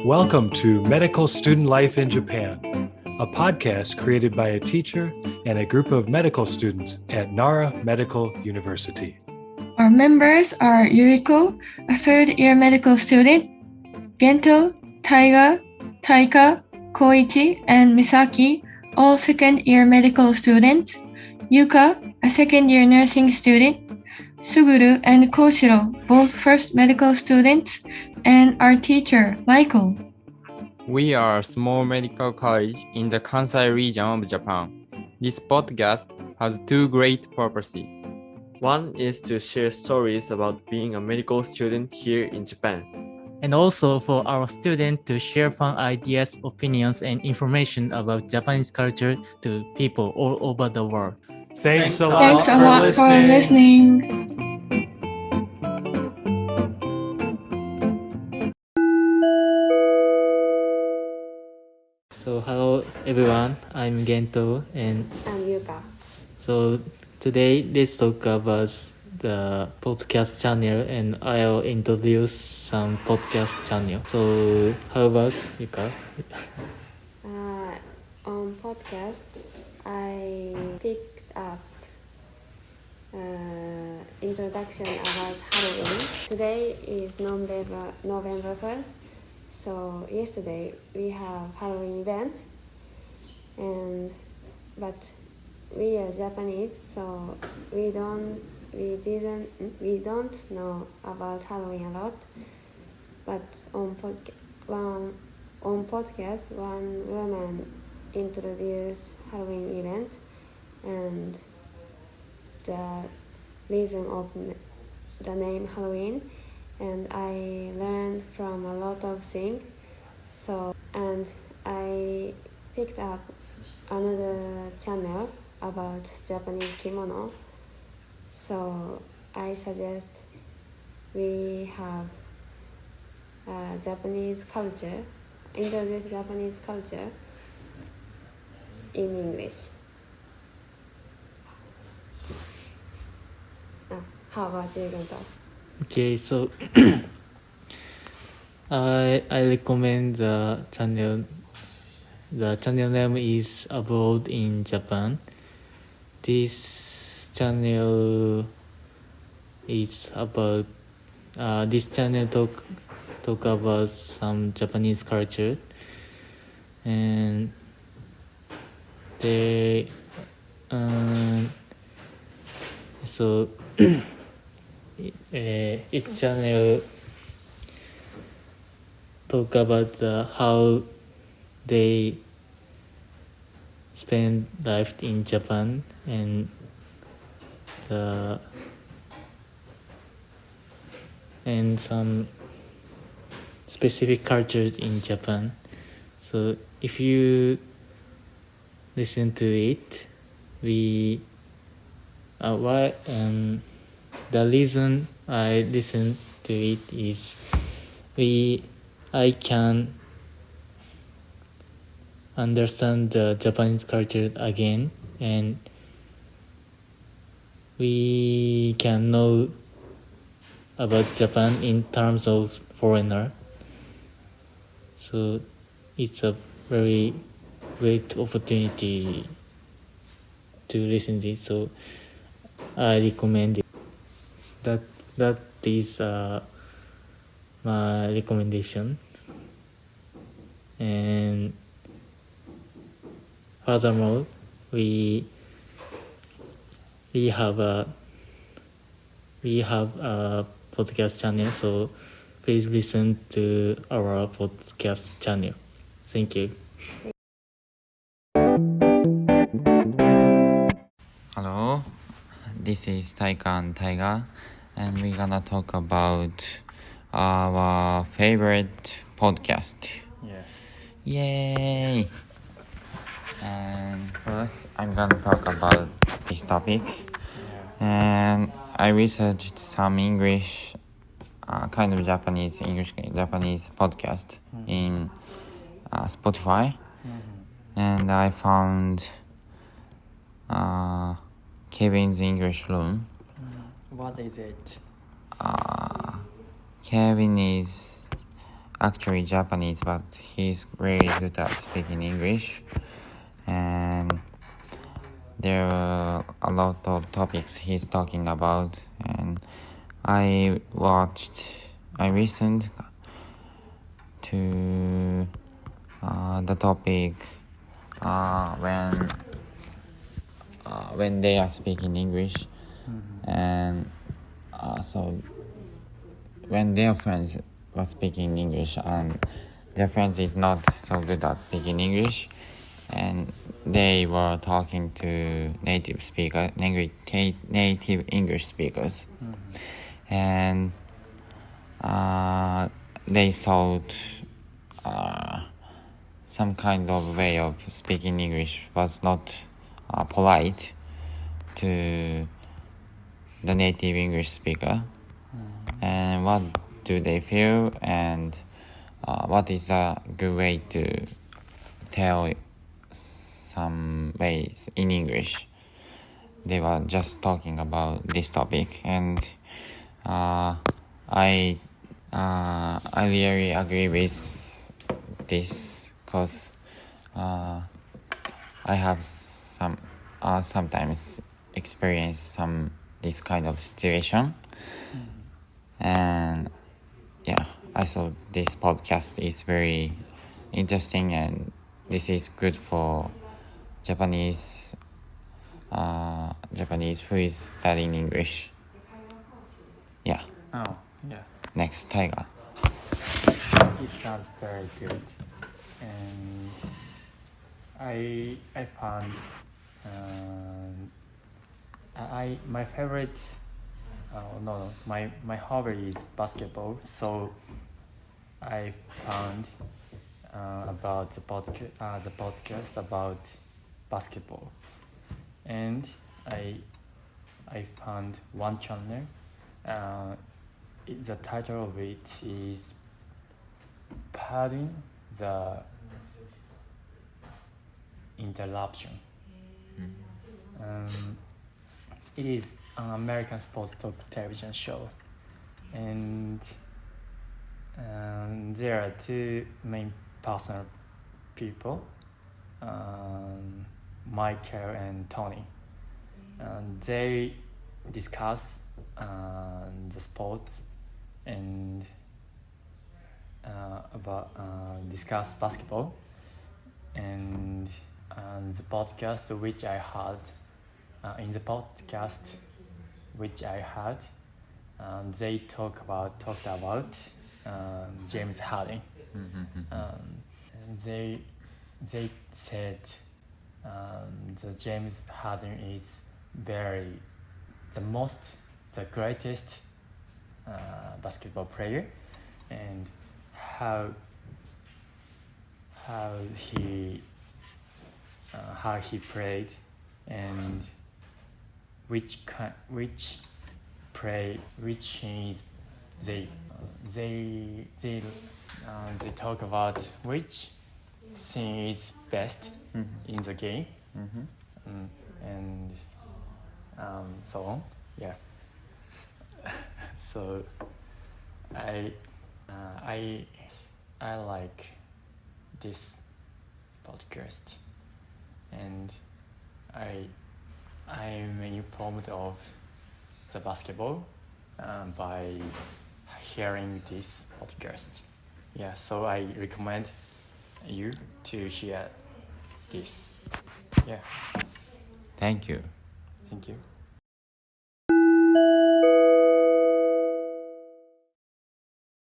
Welcome to Medical Student Life in Japan, a podcast created by a teacher and a group of medical students at Nara Medical University. Our members are Yuriko, a third-year medical student, Gento, Taiga, Taika, Koichi, and Misaki, all second-year medical students, Yuka, a second-year nursing student, Suguru and Koshiro, both first medical students, and our teacher, Michael. We are a small medical college in the Kansai region of Japan. This podcast has two great purposes. One is to share stories about being a medical student here in Japan. And also for our students to share fun ideas, opinions, and information about Japanese culture to people all over the world. Thanks a Thanks lot a lot for listening. So hello everyone, I'm Gento and I'm Yuka. so today let's talk about the podcast channel and I'll introduce some podcast channel. So how about Yuka? On podcast, I picked up introduction about Halloween. Today is November 1st, so yesterday we have Halloween event, but we are Japanese, so we don't know about Halloween a lot. But on podcast, one woman introduced Halloween event and the reason of the name Halloween, and I learned from a lot of things. And I picked up another channel about Japanese kimono. So I suggest we have Japanese culture, introduce Japanese culture in English. How about you, Gento? Okay, so I recommend the channel. The channel name is Abroad in Japan. This channel is about this channel talk about some Japanese culture, and they so each channel talk about how they spend life in Japan and some specific cultures in Japan. So if you listen to it, the reason I listen to it is I can understand the Japanese culture again, and we can know about Japan in terms of foreigner. So it's a very great opportunity to listen to it. So I recommend it. That is my recommendation. And furthermore, we have a podcast channel, so please listen to our podcast channel. Thank you. Hello, this is Taika and Taiga, and we're gonna talk about our favorite podcast. Yeah. Yay! And first, I'm gonna talk about this topic. And I researched some English, kind of Japanese podcast in Spotify, and I found Kevin's English Room. What is it? Kevin is actually Japanese, but he's really good at speaking English. And there are a lot of topics he's talking about. And I listened to the topic when they are speaking English, and so when their friends were speaking English and their friends is not so good at speaking English, and they were talking to native English speakers, and they thought some kind of way of speaking English was not polite to the native English speaker. And what do they feel, and what is a good way to tell some ways in English? They were just talking about this topic, and I really agree with this, because I have sometimes experienced this kind of situation, and yeah, I thought this podcast is very interesting, and this is good for Japanese who is studying English. Yeah. Oh, yeah. Next, Taiga. It sounds very good, and I found my favorite. My hobby is basketball, so I found about the podcast about basketball, and I found one channel. The title of it is "Pardon the Interruption." It is an American sports talk television show, and there are two main personal people, Michael and Tony, and they discuss the sports and discuss basketball, and the podcast which I had. In the podcast which I had, they talked about James Harden. And they said that James Harden is the greatest basketball player, and how he played, and which is they talk about which scene is best in the game, and so on. Yeah. So I like this podcast, and I'm informed of the basketball by hearing this podcast. Yeah, so I recommend you to hear this. Yeah. Thank you. Thank you.